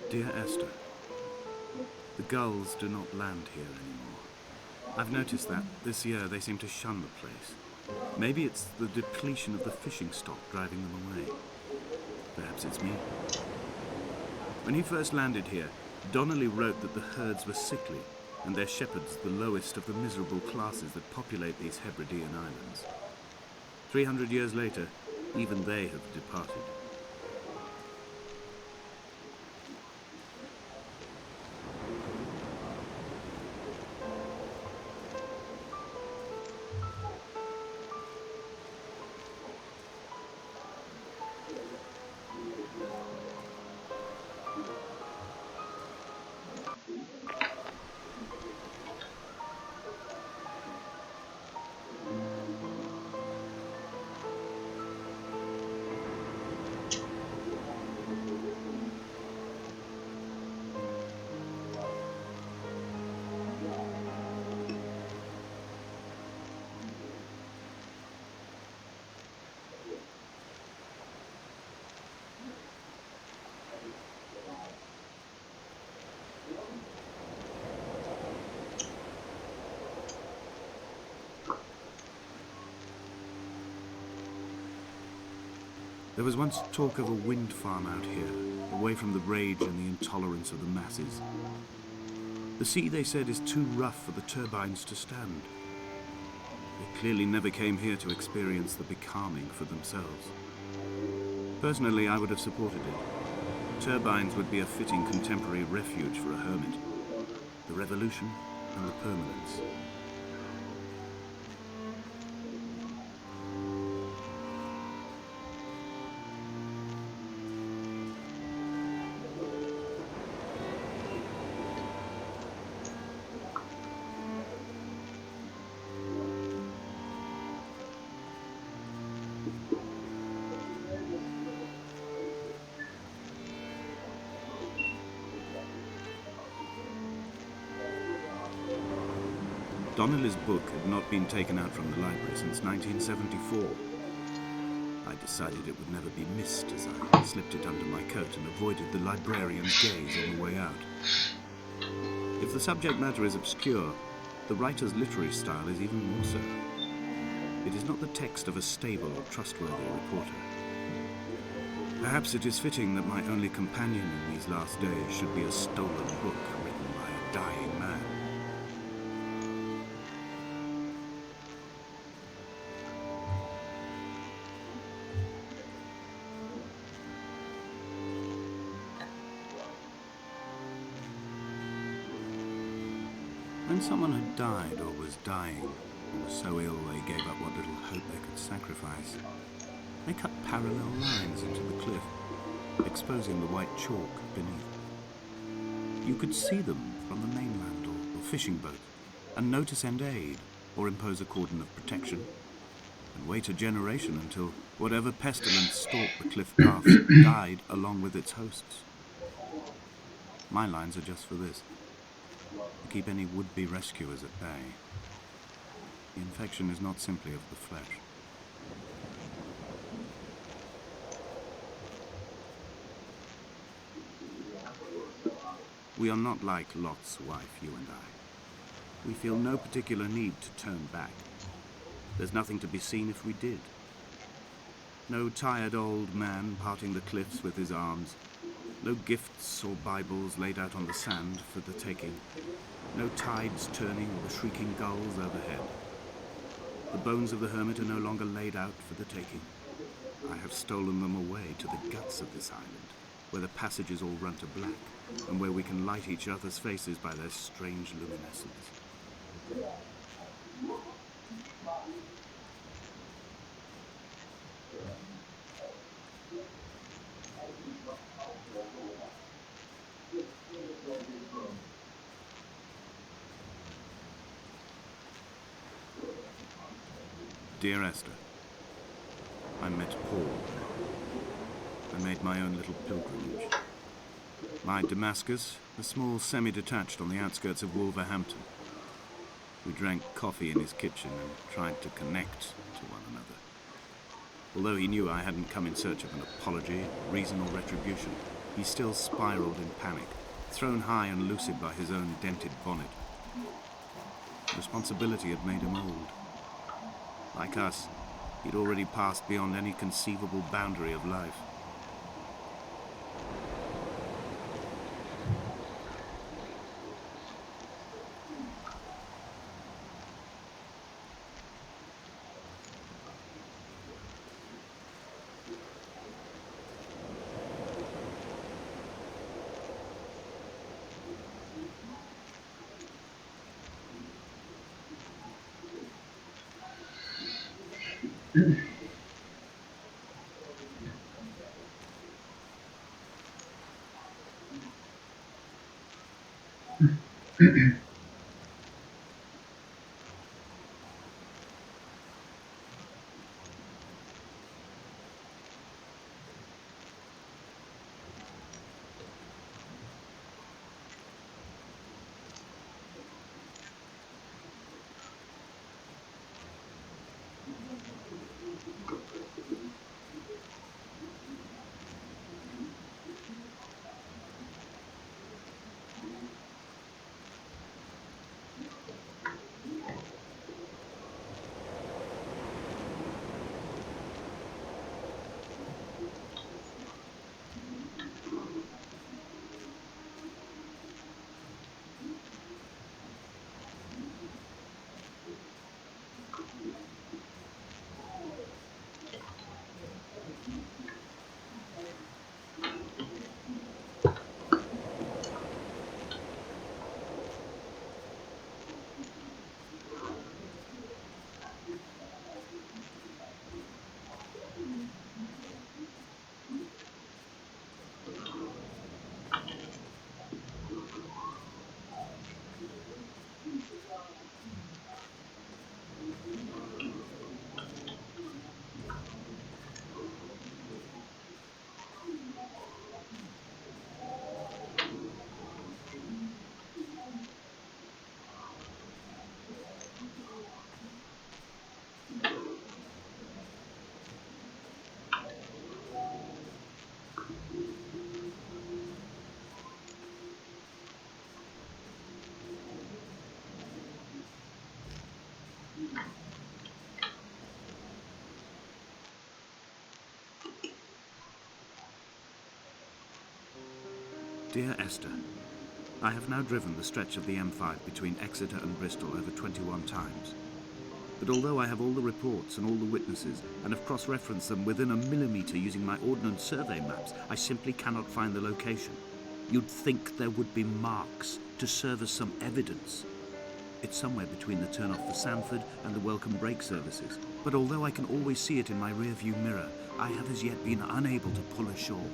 Dear Esther, the gulls do not land here anymore. I've noticed that this year they seem to shun the place. Maybe it's the depletion of the fishing stock driving them away. Perhaps it's me. When he first landed here, Donnelly wrote that the herds were sickly and their shepherds the lowest of the miserable classes that populate these Hebridean islands. 300 years later, even they have departed. There was once talk of a wind farm out here, away from the rage and the intolerance of the masses. The sea, they said, is too rough for the turbines to stand. They clearly never came here to experience the becalming for themselves. Personally, I would have supported it. Turbines would be a fitting contemporary refuge for a hermit. The revolution and the permanence. Donnelly's book had not been taken out from the library since 1974. I decided it would never be missed as I slipped it under my coat and avoided the librarian's gaze on the way out. If the subject matter is obscure, the writer's literary style is even more so. It is not the text of a stable or trustworthy reporter. Perhaps it is fitting that my only companion in these last days should be a stolen book written by a dying man. When someone had died or was dying, or was so ill they gave up what little hope they could sacrifice, they cut parallel lines into the cliff, exposing the white chalk beneath. You could see them from the mainland or fishing boat, and know to send aid or impose a cordon of protection, and wait a generation until whatever pestilence stalked the cliff paths died along with its hosts. My lines are just for this. To keep any would-be rescuers at bay. The infection is not simply of the flesh. We are not like Lot's wife, you and I. We feel no particular need to turn back. There's nothing to be seen if we did. No tired old man parting the cliffs with his arms. No gifts or Bibles laid out on the sand for the taking. No tides turning or the shrieking gulls overhead. The bones of the hermit are no longer laid out for the taking. I have stolen them away to the guts of this island, where the passages all run to black, and where we can light each other's faces by their strange luminescence. Dear Esther, I met Paul. I made my own little pilgrimage. My Damascus, a small semi-detached on the outskirts of Wolverhampton. We drank coffee in his kitchen and tried to connect to one another. Although he knew I hadn't come in search of an apology, reason or retribution, He still spiraled in panic, thrown high and lucid by his own dented bonnet. Responsibility had made him old. Like us, he'd already passed beyond any conceivable boundary of life. Dear Esther, I have now driven the stretch of the M5 between Exeter and Bristol over 21 times. But although I have all the reports and all the witnesses, and have cross-referenced them within a millimetre using my Ordnance Survey maps, I simply cannot find the location. You'd think there would be marks to serve as some evidence. It's somewhere between the turn-off for Sanford and the welcome brake services. But although I can always see it in my rear-view mirror, I have as yet been unable to pull ashore.